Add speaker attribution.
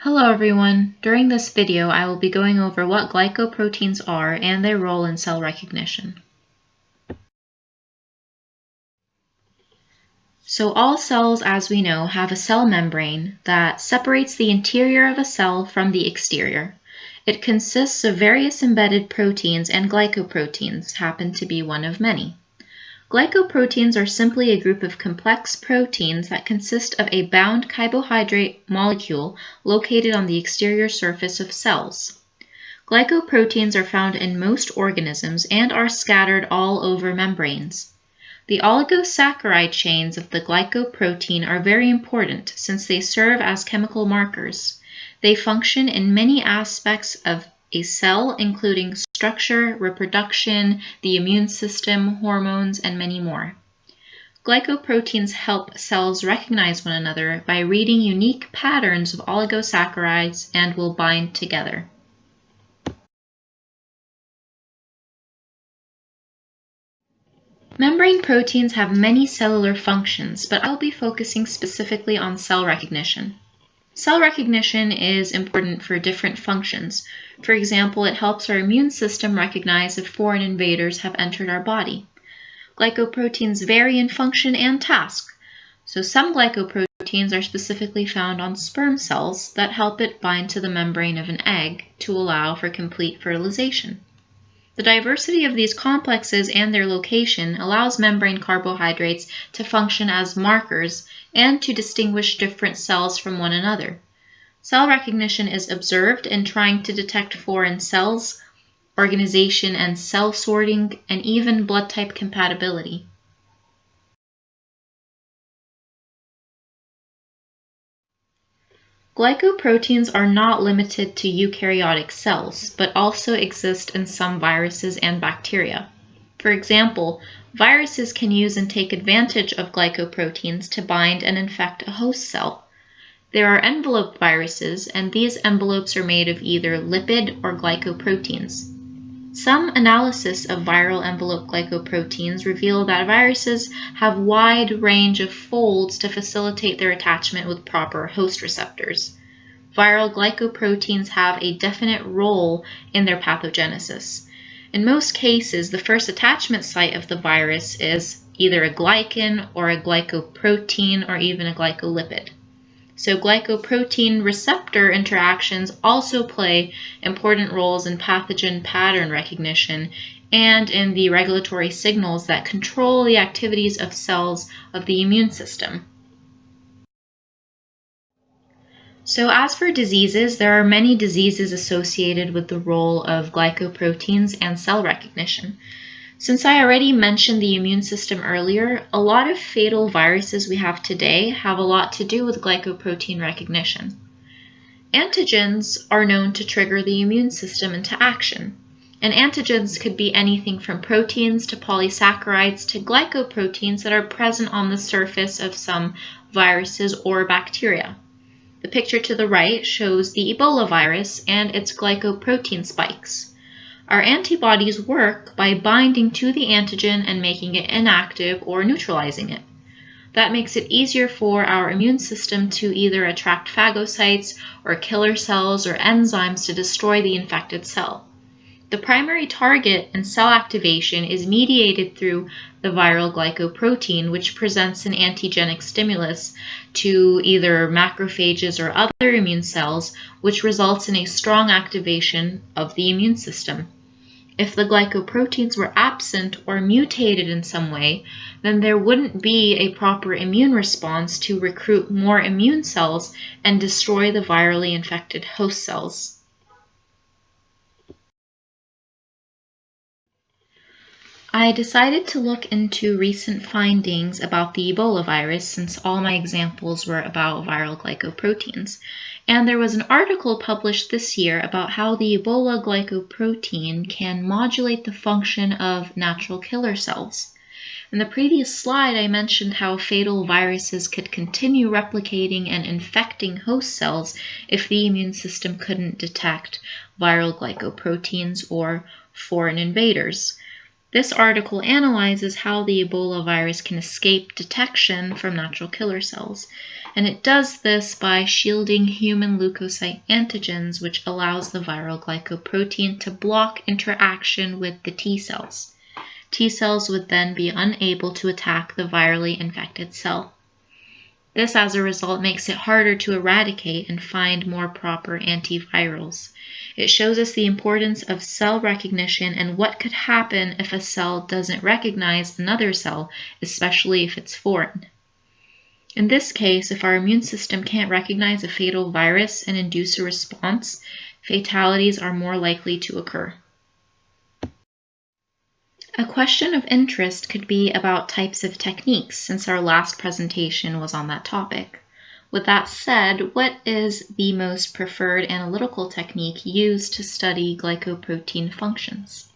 Speaker 1: Hello everyone! During this video I will be going over what glycoproteins are and their role in cell recognition. So all cells, as we know, have a cell membrane that separates the interior of a cell from the exterior. It consists of various embedded proteins, and glycoproteins happen to be one of many. Glycoproteins are simply a group of complex proteins that consist of a bound carbohydrate molecule located on the exterior surface of cells. Glycoproteins are found in most organisms and are scattered all over membranes. The oligosaccharide chains of the glycoprotein are very important since they serve as chemical markers. They function in many aspects of a cell, including structure, reproduction, the immune system, hormones, and many more. Glycoproteins help cells recognize one another by reading unique patterns of oligosaccharides and will bind together. Membrane proteins have many cellular functions, but I'll be focusing specifically on cell recognition. Cell recognition is important for different functions. For example, it helps our immune system recognize if foreign invaders have entered our body. Glycoproteins vary in function and task. So some glycoproteins are specifically found on sperm cells that help it bind to the membrane of an egg to allow for complete fertilization. The diversity of these complexes and their location allows membrane carbohydrates to function as markers and to distinguish different cells from one another. Cell recognition is observed in trying to detect foreign cells, organization and cell sorting, and even blood type compatibility. Glycoproteins are not limited to eukaryotic cells, but also exist in some viruses and bacteria. For example, viruses can use and take advantage of glycoproteins to bind and infect a host cell. There are envelope viruses, and these envelopes are made of either lipid or glycoproteins. Some analysis of viral envelope glycoproteins reveal that viruses have a wide range of folds to facilitate their attachment with proper host receptors. Viral glycoproteins have a definite role in their pathogenesis. In most cases, the first attachment site of the virus is either a glycan or a glycoprotein or even a glycolipid. So glycoprotein receptor interactions also play important roles in pathogen pattern recognition and in the regulatory signals that control the activities of cells of the immune system. So as for diseases, there are many diseases associated with the role of glycoproteins and cell recognition. Since I already mentioned the immune system earlier, a lot of fatal viruses we have today have a lot to do with glycoprotein recognition. Antigens are known to trigger the immune system into action, and antigens could be anything from proteins to polysaccharides to glycoproteins that are present on the surface of some viruses or bacteria. The picture to the right shows the Ebola virus and its glycoprotein spikes. Our antibodies work by binding to the antigen and making it inactive or neutralizing it. That makes it easier for our immune system to either attract phagocytes or killer cells or enzymes to destroy the infected cell. The primary target in cell activation is mediated through the viral glycoprotein, which presents an antigenic stimulus to either macrophages or other immune cells, which results in a strong activation of the immune system. If the glycoproteins were absent or mutated in some way, then there wouldn't be a proper immune response to recruit more immune cells and destroy the virally infected host cells. I decided to look into recent findings about the Ebola virus since all my examples were about viral glycoproteins. And there was an article published this year about how the Ebola glycoprotein can modulate the function of natural killer cells. In the previous slide, I mentioned how fatal viruses could continue replicating and infecting host cells if the immune system couldn't detect viral glycoproteins or foreign invaders. This article analyzes how the Ebola virus can escape detection from natural killer cells. And it does this by shielding human leukocyte antigens, which allows the viral glycoprotein to block interaction with the T cells. T cells would then be unable to attack the virally infected cell. This, as a result, makes it harder to eradicate and find more proper antivirals. It shows us the importance of cell recognition and what could happen if a cell doesn't recognize another cell, especially if it's foreign. In this case, if our immune system can't recognize a fatal virus and induce a response, fatalities are more likely to occur. A question of interest could be about types of techniques, since our last presentation was on that topic. With that said, what is the most preferred analytical technique used to study glycoprotein functions?